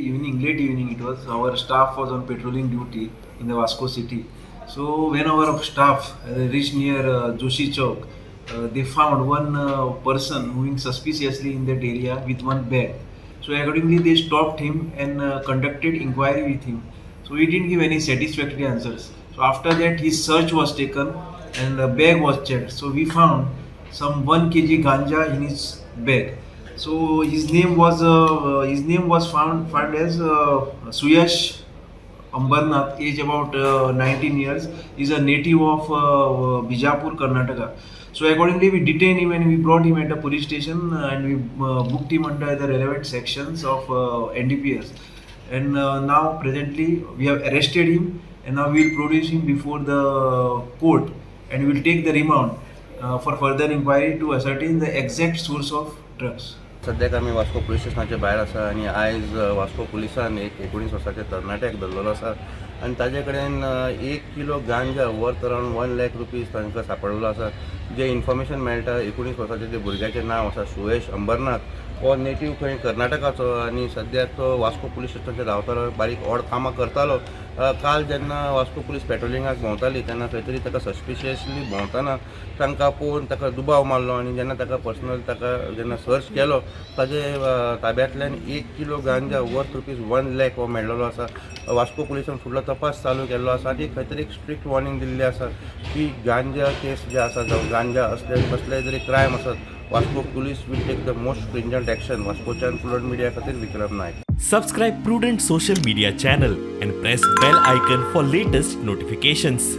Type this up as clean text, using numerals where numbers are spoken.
evening, late evening it was. Our staff was on patrolling duty in the Vasco city. So when our staff reached near Joshi Chowk, they found one person moving suspiciously in that area with one bag. So accordingly, they stopped him and conducted inquiry with him. So he didn't give any satisfactory answers. So after that, his search was taken and the bag was checked. So we found some 1 kg ganja in his bag. So his name was found as Suyash Ambarnath, age about 19 years, is a native of Bijapur, Karnataka. So accordingly, we detained him and we brought him at the police station and we booked him under the relevant sections of NDPS. And now presently we have arrested him and now we will produce him before the court and we will take the remand for further inquiry to ascertain the exact source of drugs. सद्याक आमी Vasco police स्टेशनाचे भायर आसा आनी आयज Vasco पुलिसान एक 19 वर्साचे तरणाट्याक धरलेलो आसा आनी ताजे कडेन 1 किलो गांजा वर्थ अरावंड 1 लाख रुपीज तांकां सांपडलेलो आसा. जे इन्फॉर्मेशन मेळटा 19 वर्साचे जे भुरग्याचें नांव आसा सुयश अंबरनाथ, हो नेटीव खंय कर्नाटकाचो आनी सद्याक तो वास्को पुलीस स्टेशनाचेर रावतालो, बारीक ओड कामां करतालो. काल जेन्ना वास्को पुलीस पेट्रोलिंगाक भोंवताली तेन्ना खंय तरी ताका सस्पिशियसली भोंवताना तांकां पळोवन ताका दुबाव मारलो आनी जेन्ना ताका पर्सनल ताका जेन्ना सर्च केलो ताजे ताब्यांतल्यान 1 किलो गांजा वर्थ रुपीज 1 लाख हो मेळ्ळेलो आसा. वास्को पुलिसान फुडलो तपास चालू केल्लो आसा आनी खंय तरी एक स्ट्रिक्ट वॉर्निंग दिल्ली आसा की गांजा केस जे आसा जावं गांजा असले कसलेय जरी क्रायम आसत, Vasco police will take the most stringent action. वास्कोच्यान प्रुडंट मिडिया खातीर विक्रम नायक. Subscribe Prudent social media channel and press bell icon for latest notifications.